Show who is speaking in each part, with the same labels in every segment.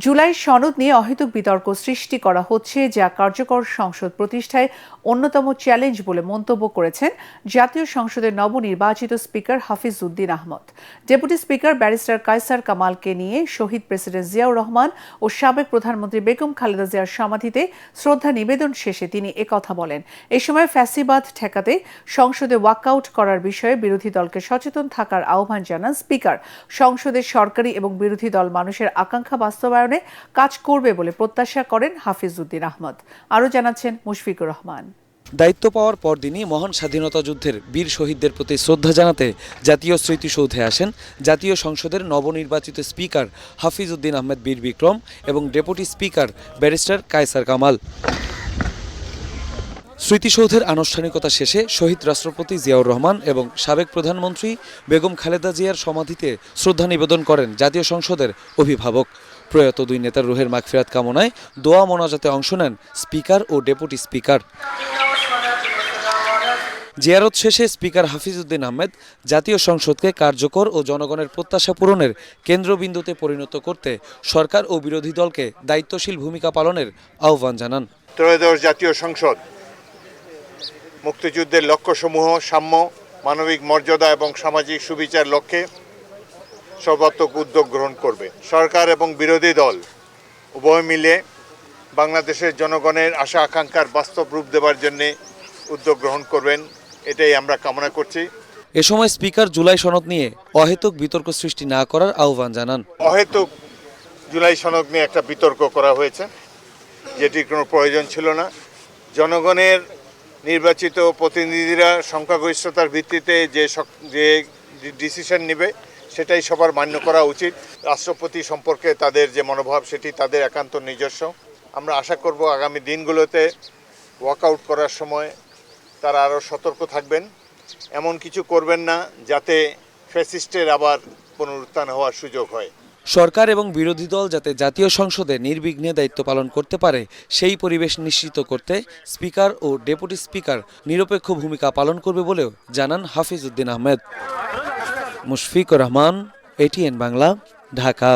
Speaker 1: জুলাই সনদ নিয়ে অহেতুক বিতর্ক সৃষ্টি করা হচ্ছে, যা কার্যকর সংসদ প্রতিষ্ঠায় অন্যতম চ্যালেঞ্জ বলে মন্তব্য করেছেন জাতীয় সংসদের নবনির্বাচিত speaker Hafiz Uddin Ahmad. Deputy speaker barrister Kaiser কামালকে নিয়ে শহীদ প্রেসিডেন্ট জিয়াউর রহমান ও সাবেক প্রধানমন্ত্রী বেগম খালেদা জিয়ার সমাধিতে শ্রদ্ধা নিবেদন শেষে তিনি একথা বলেন। এ সময় ফ্যাসিবাদ ঠেকাতে সংসদে ওয়াকআউট করার বিষয়ে বিরোধী দলকে সচেতন থাকার আহ্বান জানান স্পিকার। সংসদের সরকারি এবং বিরোধী দল মানুষের আকাঙ্ক্ষা বাস্তবায়নে কাজ করবে বলে প্রত্যাশা করেন হাফিজ উদ্দিন আহমদ। আরও জানাচ্ছেন মুশফিকুর রহমান।
Speaker 2: দায়িত্ব পাওয়ার পরদিনই মহান স্বাধীনতা যুদ্ধের বীর শহীদদের প্রতি শ্রদ্ধা জানাতে জাতীয় স্মৃতিসৌধে আসেন জাতীয় সংসদের নবনির্বাচিত স্পিকার হাফিজ উদ্দিন আহমেদ বীর বিক্রম এবং deputy speaker barrister Kaiser Kamal. স্মৃতিসৌধের আনুষ্ঠানিকতা শেষে শহীদ রাষ্ট্রপতি জিয়াউর রহমান এবং সাবেক প্রধানমন্ত্রী বেগম খালেদা জিয়ার সমাধিতে শ্রদ্ধা নিবেদন করেন জাতীয় সংসদের অভিভাবক। প্রয়াত দুই নেতার রুহের মাগফিরাত কামনায় দোয়া মোনাজাতে অংশ নেন স্পিকার ও ডেপুটি স্পিকার। জিয়ারত শেষে স্পিকার হাফিজ উদ্দিন আহমেদ জাতীয় সংসদকে কার্যকর ও জনগণের প্রত্যাশা পূরণের কেন্দ্রবিন্দুতে পরিণত করতে সরকার ও বিরোধী দলকে দায়িত্বশীল ভূমিকা পালনের আহ্বান জানান।
Speaker 3: ত্রয়োদশ জাতীয় সংসদ মুক্তিযুদ্ধের লক্ষ্যসমূহ সাম্য, মানবিক মর্যাদা এবং সামাজিক সুবিচার লক্ষ্যে সর্বাত্মক উদ্যোগ গ্রহণ করবে। সরকার এবং বিরোধী দল উভয় মিলে বাংলাদেশের জনগণের আশা আকাঙ্ক্ষার বাস্তব রূপ দেওয়ার জন্য উদ্যোগ গ্রহণ করবেন, এটাই আমরা কামনা করছি।
Speaker 2: এ সময় স্পিকার জুলাই সনদ নিয়ে অহেতুক বিতর্ক সৃষ্টি না করার আহ্বান জানান।
Speaker 3: অহেতুক জুলাই সনদ নিয়ে একটা বিতর্ক করা হয়েছে, যেটির কোনো প্রয়োজন ছিল না। জনগণের নির্বাচিত প্রতিনিধিরা সংখ্যাগরিষ্ঠতার ভিত্তিতে যে ডিসিশন নেবে সেটাই সবার মান্য করা উচিত। রাষ্ট্রপতি সম্পর্কে তাদের যে মনোভাব সেটি তাদের একান্ত নিজস্ব। আমরা আশা করব আগামী দিনগুলোতে ওয়াকআউট করার সময় তারা আরও সতর্ক থাকবেন, এমন কিছু করবেন না যাতে ফ্যাসিস্টের আবার পুনরুত্থান হওয়ার সুযোগ হয়।
Speaker 2: সরকার এবং বিরোধী দল যাতে জাতীয় সংসদে নির্বিঘ্নে দায়িত্ব পালন করতে পারে সেই পরিবেশ নিশ্চিত করতে স্পিকার ও ডেপুটি স্পিকার নিরপেক্ষ ভূমিকা পালন করবে বলেও জানান হাফিজ উদ্দিন আহমেদ। মুশফিকুর রহমান, এটিএন বাংলা, ঢাকা।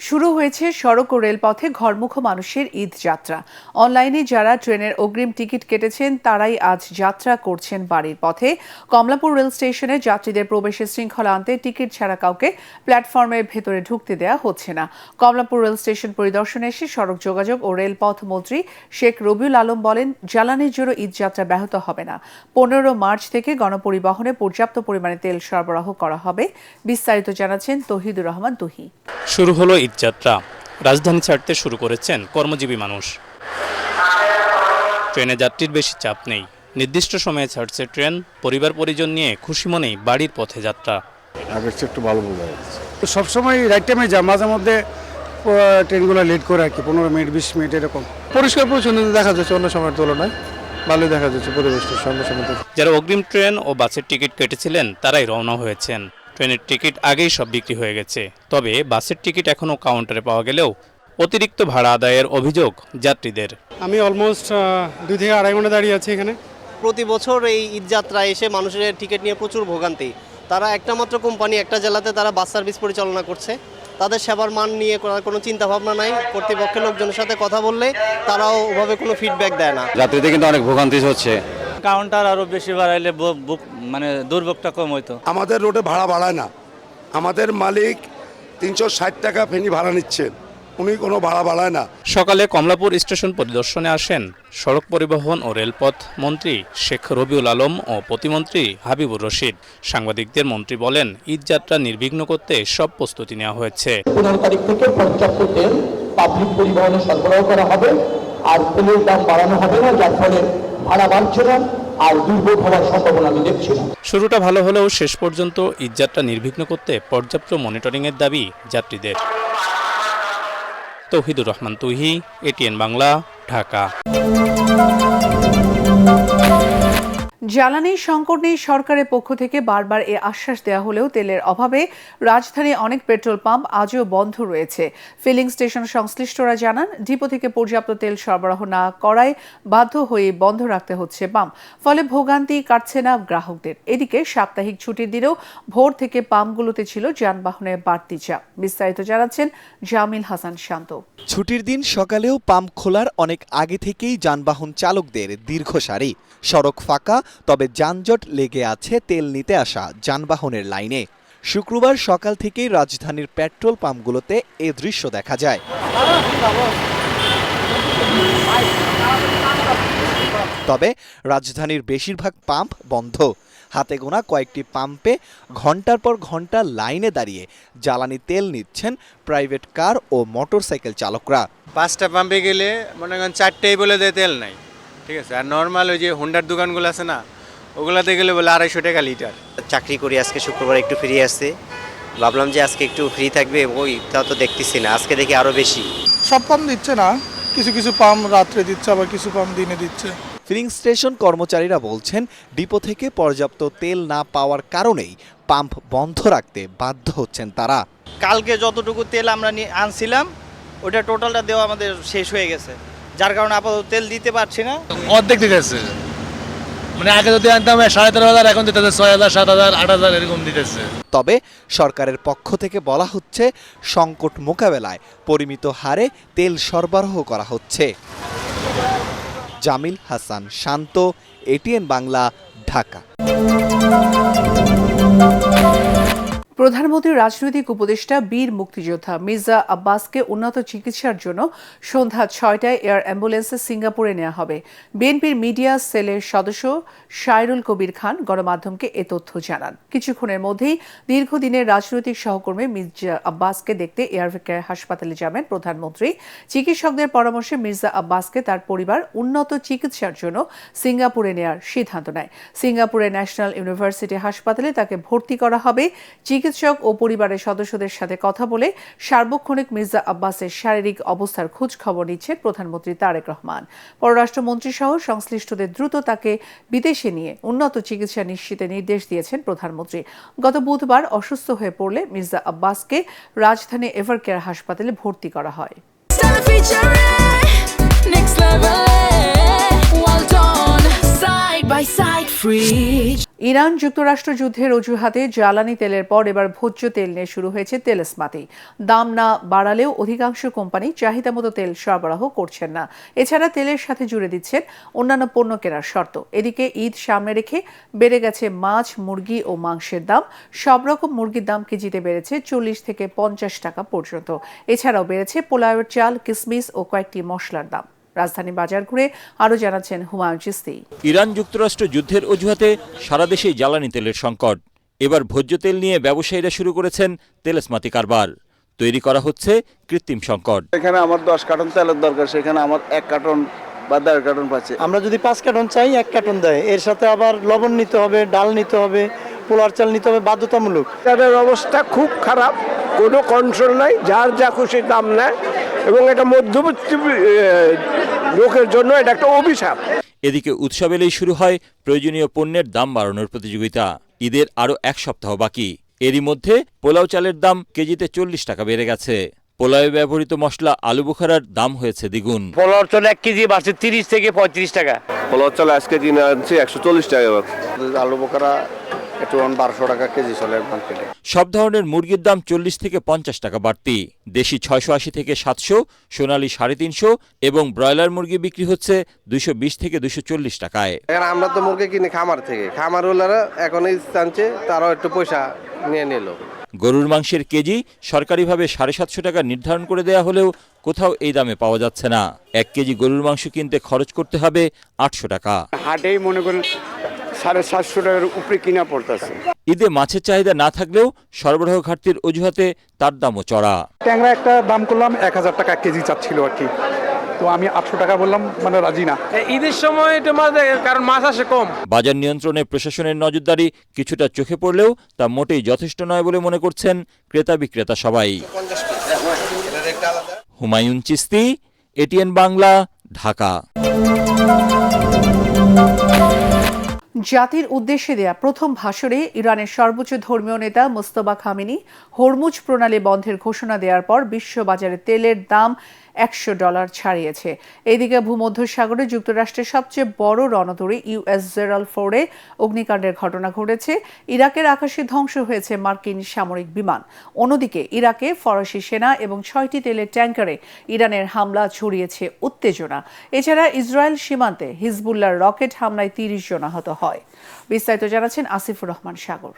Speaker 1: শুরু হয়েছে সড়ক ও রেলপথে ঘরমুখ মানুষের ঈদ যাত্রা। অনলাইনে যারা ট্রেনের অগ্রিম টিকিট কেটেছেন তারাই আজ যাত্রা করছেন বাড়ির পথে। কমলাপুর রেল স্টেশনে যাত্রীদের প্রবেশের শৃঙ্খলা আনতে টিকিট ছাড়া কাউকে প্ল্যাটফর্মের ভেতরে ঢুকতে দেওয়া হচ্ছে না। কমলাপুর রেল স্টেশন পরিদর্শনে এসে সড়ক যোগাযোগ ও রেলপথ মন্ত্রী শেখ রবিউল আলম বলেন, জ্বালানির জন্য ঈদযাত্রা ব্যাহত হবে না। 15 মার্চ থেকে গণপরিবহনে পর্যাপ্ত পরিমাণে তেল সরবরাহ করা হবে। বিস্তারিত জানাচ্ছেন তৌহিদুর রহমান তুহি।
Speaker 4: শুরু হলো ঈদযাত্রা। রাজধানী ছাড়তে শুরু করেছেন কর্মজীবী মানুষ। ট্রেনে যাত্রীর বেশি চাপ নেই, নির্দিষ্ট সময়ে ছাড়ছে ট্রেন। পরিবার পরিজন নিয়ে খুশি মনেই বাড়ির পথে যাত্রা।
Speaker 5: একটু ভালো বোঝা যাচ্ছে, সবসময় রাইট টাইমে যা, মাঝে মধ্যে ট্রেনগুলো লেট করে আর কি, 15 মিনিট 20 মিনিট এরকম। পরিষ্কার পরিচ্ছন্ন দেখা যাচ্ছে অন্য সময়ের তুলনায়, ভালোই দেখা যাচ্ছে পরিবেশটা সঙ্গে সঙ্গে।
Speaker 4: যারা অগ্রিম ট্রেন ও বাসের টিকিট কেটেছিলেন তারাই রওনা হয়েছেন। ট্রেনের টিকিট আগেই সব বিক্রি হয়ে গেছে, তবে বাসের টিকিট এখনও কাউন্টারে পাওয়া গেলেও অতিরিক্ত ভাড়া আদায়ের অভিযোগ যাত্রীদের।
Speaker 5: আমি অলমোস্ট 2 থেকে 2.5 ঘন্টা দাঁড়িয়ে আছি এখানে।
Speaker 6: প্রতি বছর এই ঈদযাত্রায় এসে মানুষের টিকিট নিয়ে প্রচুর ভোগান্তি। তারা একটা মাত্র কোম্পানি, একটা জেলাতে তারা বাস সার্ভিস পরিচালনা করছে। তাদের সেবার মান নিয়ে করার কোনো চিন্তা ভাবনা নাই। কর্তৃপক্ষের লোকজনের সাথে কথা বললে তারাও ওভাবে কোনো ফিডব্যাক দেয় না।
Speaker 7: যাত্রীদের কিন্তু অনেক ভোগান্তি হচ্ছে।
Speaker 8: কাউন্টার আরো বেশি বাড়াইলে মানে দুর্ভোগটা কম হইতো।
Speaker 9: আমাদের রোডে ভাড়া বাড়ায় না, আমাদের মালিক 360 টাকা ফেনি ভাড়া নিচ্ছেন, উনি কোনো ভাড়া বাড়ায় না।
Speaker 4: সকালে কমলাপুর স্টেশন পরিদর্শনে আসেন সড়ক পরিবহন ও রেলপথ মন্ত্রী শেখ রবিউল আলম ও প্রতিমন্ত্রী হাবিবুর রশিদ। সাংবাদিকদের মন্ত্রী বলেন, ঈদযাত্রা নির্বিঘ্ন করতে সব প্রস্তুতি নেওয়া হয়েছে।
Speaker 10: 15 তারিখ থেকে পর্যাপ্ত তেল পাবলিক পরিবহনে সরবরাহ করা হবে, আর তেলের দাম বাড়ানো হবে না, যার ফলে ভাড়া বাড়ছে না আর দুর্ভোগ হওয়ার সম্ভাবনা আমি দেখছি না।
Speaker 4: শুরুটা ভালো হলেও শেষ পর্যন্ত ঈদযাত্রা নির্বিঘ্ন করতে পর্যাপ্ত মনিটরিংয়ের দাবি যাত্রীদের। তৌহিদুর রহমান তুহি, এটিএন বাংলা, ঢাকা।
Speaker 1: জ্বালানি সংকট নিয়ে সরকারের পক্ষ থেকে বারবার এ আশ্বাস দেওয়া হলেও তেলের অভাবে রাজধানীর অনেক পেট্রোল পাম্প আজও বন্ধ রয়েছে। ফিলিং স্টেশন সংশ্লিষ্টরা জানান, ডিপো থেকে পর্যাপ্ত তেল সরবরাহ না করায় বাধ্য হয়ে বন্ধ রাখতে হচ্ছে পাম্প। ফলে ভোগান্তি কাটছে না গ্রাহকদের। এদিকে সাপ্তাহিক ছুটির দিনেও ভোর থেকে পাম্পগুলোতে ছিল যানবাহনের বাড়তি চাপ। বিস্তারিত জানাচ্ছেন জামিল হাসান শান্ত।
Speaker 7: ছুটির দিন সকালেও পাম্প খোলার অনেক আগে থেকেই যানবাহন চালকদের দীর্ঘ সারি। সড়ক ফাঁকা, তবে যানজট লেগে আছে তেল নিতে আসা যানবাহনের লাইনে। শুক্রবার সকাল থেকেই রাজধানীর পেট্রোল পাম্পগুলোতে এ দৃশ্য দেখা যায়। তবে রাজধানীর বেশিরভাগ পাম্প বন্ধ। হাতে গোনা কয়েকটি পাম্পে ঘন্টার পর ঘন্টা লাইনে দাঁড়িয়ে জ্বালানি তেল নিচ্ছেন প্রাইভেট কার ও মোটরসাইকেল চালকরা।
Speaker 11: 5টা পাম্পে গেলে মনে করেন 4টেই বলে দেয় তেল নাই, ঠিক আছে। আর নর্মাল ওই যে হোন্ডার দোকানগুলো আছে না, ওগুলাতে গেলে বলে 250 টাকা লিটার।
Speaker 12: চাকরি করি, আজকে শুক্রবার একটু ফ্রি আসছে, ভাবলাম যে আজকে একটু ফ্রি থাকবে, ওই তা তো দেখতেছি না, আজকে দেখি আরও বেশি।
Speaker 5: সব পাম্প দিচ্ছে না, কিছু কিছু পাম্প রাত্রে দিচ্ছে, আবার কিছু পাম্প দিনে দিচ্ছে।
Speaker 7: ফিলিং স্টেশন কর্মচারীরা বলছেন, ডিপো থেকে পর্যাপ্ত তেল না পাওয়ার কারণেই পাম্প বন্ধ রাখতে বাধ্য হচ্ছেন তারা।
Speaker 13: কালকে যতটুকু তেল আমরা আনছিলাম ওটা টোটালটা দেওয়া আমাদের শেষ হয়ে গেছে, যার কারণে আপাতত তেল দিতে পারছি না।
Speaker 5: অর্ধেক দিতেছে, মানে আগে যদি আনতাম 13,500, এখন দিতেছে 6,000, 7,000, 8,000 এরকম দিতেছে।
Speaker 7: তবে সরকারের পক্ষ থেকে বলা হচ্ছে, সংকট মোকাবেলায় পরিমিত হারে তেল সরবরাহ করা হচ্ছে। জামিল হাসান শান্ত, এটিএন বাংলা, ঢাকা।
Speaker 1: প্রধানমন্ত্রীর রাজনৈতিক উপদেষ্টা বীর মুক্তিযোদ্ধা মির্জা আব্বাসকে উন্নত চিকিৎসার জন্য সন্ধ্যা 6টায় এয়ার অ্যাম্বুলেন্সে সিঙ্গাপুরে নেওয়া হবে। বিএনপির মিডিয়া সেলের সদস্য শায়রুল কবির খান গণমাধ্যমকে এ তথ্য জানান। কিছুক্ষণের মধ্যেই দীর্ঘদিনের রাজনৈতিক সহকর্মী মির্জা আব্বাসকে দেখতে এয়ার কেয়ার হাসপাতালে যাবেন প্রধানমন্ত্রী। চিকিৎসকদের পরামর্শে মির্জা আব্বাসকে তার পরিবার উন্নত চিকিৎসার জন্য সিঙ্গাপুরে নেওয়ার সিদ্ধান্ত নেয়। সিঙ্গাপুরের ন্যাশনাল ইউনিভার্সিটি হাসপাতালে তাকে ভর্তি করা হবে। চিকিৎসক ও পরিবারের সদস্যদের সাথে কথা বলে সার্বক্ষণিক মির্জা আব্বাসের শারীরিক অবস্থার খোঁজ খবর নিচ্ছেন প্রধানমন্ত্রী তারেক রহমান। পররাষ্ট্রমন্ত্রী সহ সংশ্লিষ্টদের দ্রুত তাকে বিদেশে নিয়ে উন্নত চিকিৎসা নিশ্চিতের নির্দেশ দিয়েছেন প্রধানমন্ত্রী। গত বুধবার অসুস্থ হয়ে পড়লে মির্জা আব্বাসকে রাজধানী এভার কেয়ার হাসপাতালে ভর্তি করা হয়। ইরান যুক্তরাষ্ট্র যুদ্ধের অজুহাতে জ্বালানি তেলের পর এবার ভোজ্য তেল নিয়ে শুরু হয়েছে তেলস্মাতি। দাম না বাড়ালেও অধিকাংশ কোম্পানি চাহিদা মতো তেল সরবরাহ করছেন না। এছাড়া তেলের সাথে জুড়ে দিচ্ছেন অন্যান্য পণ্য কেনার শর্ত। এদিকে ঈদ সামনে রেখে বেড়ে গেছে মাছ, মুরগি ও মাংসের দাম। সব রকম মুরগির দাম কেজিতে বেড়েছে 40 থেকে 50 টাকা পর্যন্ত। এছাড়াও বেড়েছে পোলাওয়ের চাল, কিসমিস ও কয়েকটি মশলার দাম। রাজধানী বাজার ঘুরে আরো জানাচ্ছেন হুমায়ুন চিস্তি।
Speaker 14: ইরান যুক্তরাষ্ট্র যুদ্ধের অজুহাতে সারা দেশেই জ্বালানি তেলের সংকট। এবার ভোজ্য তেল নিয়ে ব্যবসায়ীরা শুরু করেছেন তেলস্মাতি কারবার। তৈরি করা হচ্ছে কৃত্রিম সংকট।
Speaker 5: এখানে আমার 10 কার্টন তেলের দরকার, সেখানে আমার 1 কার্টন বা 1.5 কার্টন পাচ্ছে।
Speaker 13: আমরা যদি 5 কার্টন চাই 1 কার্টন দেয়, এর সাথে আবার লবণ নিতে হবে, ডাল নিতে হবে, পোলার চাল নিতে হবে, বাধ্যতামূলক।
Speaker 5: তাদের অবস্থা খুব খারাপ, কোনো কন্ট্রোল নাই, যার যা খুশি দাম নেয়, এবং এটা মধ্যবর্তী লোকের জন্য এটা একটা অভিশাপ।
Speaker 14: এদিকে উৎসব এলেই শুরু হয় প্রয়োজনীয় পণ্যের দাম বাড়ানোর প্রতিযোগিতা। ঈদের আরও 1 সপ্তাহ বাকি। এরই মধ্যে পোলাও চালের দাম কেজিতে 40 টাকা বেড়ে গেছে। পোলাওয়ে ব্যবহৃত মশলা আলু বোখারার দাম হয়েছে দ্বিগুণ।
Speaker 13: পোলাও চাল 1 কেজি বাড়ছে 30 থেকে 35 টাকা।
Speaker 5: পোলাও চাল আজকে কিনে আনছি 140 টাকা। আলু বোখারা একটু 1200 টাকা কেজি চলে মার্কেটে।
Speaker 14: সব ধরনের মুরগির দাম 40 থেকে 50 টাকা বাড়তি। দেশি 680 থেকে 700, সোনালী 350 এবং ব্রয়লার মুরগি বিক্রি হচ্ছে 220 থেকে 240 টাকায়।
Speaker 11: আমরা তো মুরগি কিনে খামার থেকে, খামারওয়ালারা এখনই জানছে, তারাও একটু পয়সা নিয়ে নিল।
Speaker 14: গরুর মাংসের কেজি সরকারিভাবে 750 টাকা নির্ধারণ করে দেয়া হলেও কোথাও এই দামে পাওয়া যাচ্ছে না। 1 কেজি গরুর মাংস কিনতে খরচ করতে হবে 800 টাকা।
Speaker 5: হাটেই মনে করেন 750 টাকার উপরে কিনা পড়তেছে।
Speaker 14: ঈদে মাছের চাহিদা না থাকলেও সরবরাহ ঘাটতির অজুহাতে তার দামও চড়া।
Speaker 5: ট্যাংরা একটা দাম করলাম 1000 টাকা কেজি চাচ্ছিল আর কি, তো আমি 800 টাকা বললাম, মানে রাজি না।
Speaker 11: ঈদের সময় এটা কারণ মাছ আসে কম।
Speaker 14: বাজার নিয়ন্ত্রণে প্রশাসনের নজরদারি কিছুটা চোখে পড়লেও তা মোটেই যথেষ্ট নয় বলে মনে করছেন ক্রেতা বিক্রেতা সবাই। হুমায়ুন চিস্তি, এটিএন বাংলা, ঢাকা।
Speaker 1: জাতির উদ্দেশ্যে দেয়া প্রথম ভাষণে ইরানের সর্বোচ্চ ধর্মীয় নেতা মোস্তফা খামেনি হরমুজ প্রণালী বন্ধের ঘোষণা দেওয়ার পর বিশ্ববাজারে তেলের দাম $100 ছাড়িয়েছে। এদিকে ভূমধ্যসাগরে যুক্তরাষ্ট্রের সবচেয়ে বড় রণতরী ইউএস জেরাল্ড ফোর্ডে অগ্নিকাণ্ডের ঘটনা ঘটেছে। ইরাকের আকাশে ধ্বংস হয়েছে মার্কিন সামরিক বিমান। অন্যদিকে ইরাকে ফরাসি সেনা এবং 6টি তেলের ট্যাঙ্কারে ইরানের হামলা ছড়িয়েছে উত্তেজনা। এছাড়া ইসরায়েল সীমান্তে হিজবুল্লাহর রকেট হামলায় 30 জন আহত হয়। বিস্তারিত জানাচ্ছেন আসিফুর রহমান সাগর।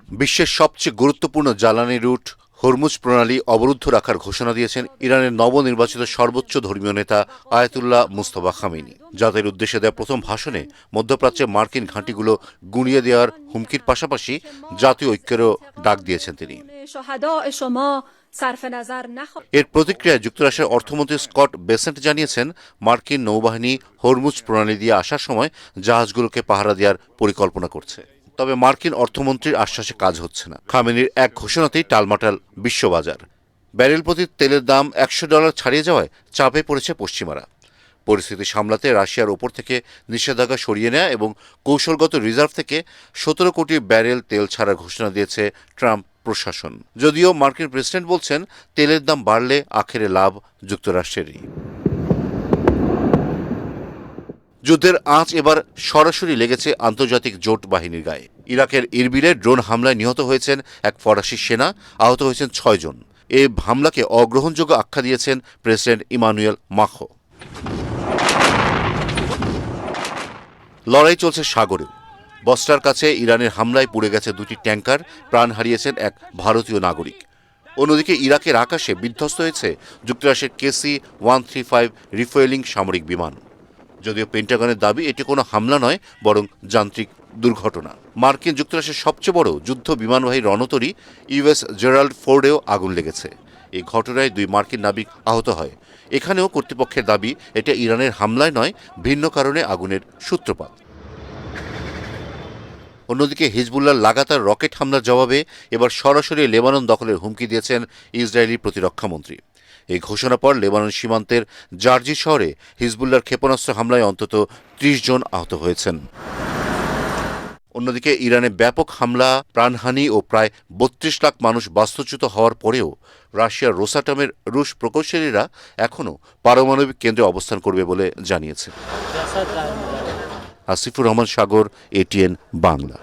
Speaker 15: বিশ্বের সবচেয়ে গুরুত্বপূর্ণ জ্বালানি রুট হরমুজ প্রণালী অবরুদ্ধ রাখার ঘোষণা দিয়েছেন ইরানের নবনির্বাচিত সর্বোচ্চ ধর্মীয় নেতা আয়াতুল্লাহ মুস্তফা খামেনি। জাতির উদ্দেশ্যে দেওয়া প্রথম ভাষণে মধ্যপ্রাচ্যে মার্কিন ঘাঁটিগুলো গুঁড়িয়ে দেওয়ার হুমকির পাশাপাশি জাতীয় ঐক্যেরও ডাক দিয়েছেন তিনি। এর প্রতিক্রিয়ায় যুক্তরাষ্ট্রের অর্থমন্ত্রী স্কট বেসেন্ট জানিয়েছেন, মার্কিন নৌবাহিনী হরমুজ প্রণালী দিয়ে আসার সময় জাহাজগুলোকে পাহারা দেওয়ার পরিকল্পনা করছে। তবে মার্কিন অর্থমন্ত্রীর আশ্বাসে কাজ হচ্ছে না। খামেনির এক ঘোষণাতেই টালমাটাল বিশ্ববাজার। ব্যারেল প্রতি তেলের দাম $100 ছাড়িয়ে যাওয়ায় চাপে পড়েছে পশ্চিমারা। পরিস্থিতি সামলাতে রাশিয়ার ওপর থেকে নিষেধাজ্ঞা সরিয়ে নেওয়া এবং কৌশলগত রিজার্ভ থেকে 17 কোটি ব্যারেল তেল ছাড়ার ঘোষণা দিয়েছে ট্রাম্প প্রশাসন। যদিও মার্কিন প্রেসিডেন্ট বলছেন, তেলের দাম বাড়লে আখেরে লাভ যুক্তরাষ্ট্রেরই। যুদ্ধের আঁচ এবার সরাসরি লেগেছে আন্তর্জাতিক জোট বাহিনীর গায়ে। ইরাকের ইরবিলে ড্রোন হামলায় নিহত হয়েছেন এক ফরাসি সেনা, আহত হয়েছেন 6 জন। এই হামলাকে অগ্রহণযোগ্য আখ্যা দিয়েছেন প্রেসিডেন্ট ইমানুয়েল মাখো। লড়াই চলছে সাগরেও। বসরার কাছে ইরানের হামলায় পুড়ে গেছে 2টি ট্যাঙ্কার, প্রাণ হারিয়েছেন এক ভারতীয় নাগরিক। অন্যদিকে ইরাকের আকাশে বিধ্বস্ত হয়েছে যুক্তরাষ্ট্রের KC-135 রিফুয়েলিং সামরিক বিমান। যদিও পেন্টাগনের দাবি এটি কোনো হামলা নয়, বরং যান্ত্রিক দুর্ঘটনা। মার্কিন যুক্তরাষ্ট্রের সবচেয়ে বড় যুদ্ধ বিমানবাহী রণতরী ইউএস জেরাল্ড ফোর্ডেও আগুন লেগেছে। এই ঘটনায় 2 মার্কিন নাবিক আহত হয়। এখানেও কর্তৃপক্ষের দাবি এটা ইরানের হামলায় নয়, ভিন্ন কারণে আগুনের সূত্রপাত। অন্যদিকে হিজবুল্লাহর লাগাতার রকেট হামলার জবাবে এবার সরাসরি লেবানন দখলের হুমকি দিয়েছেন ইসরায়েলি প্রতিরক্ষামন্ত্রী। এই ঘোষণার পর লেবানন সীমান্তের জার্জি শহরে হিজবুল্লাহর ক্ষেপণাস্ত্র হামলায় অন্তত 30 জন আহত হয়েছেন। অন্যদিকে ইরানে ব্যাপক হামলা, প্রাণহানি ও প্রায় 32 লাখ মানুষ বাস্তুচ্যুত হওয়ার পরেও রাশিয়ার রোসাটমের রুশ প্রকৌশলীরা এখনও পারমাণবিক কেন্দ্রে অবস্থান করবে বলে জানিয়েছে। আসিফুর রহমান সাগর, ATN বাংলা।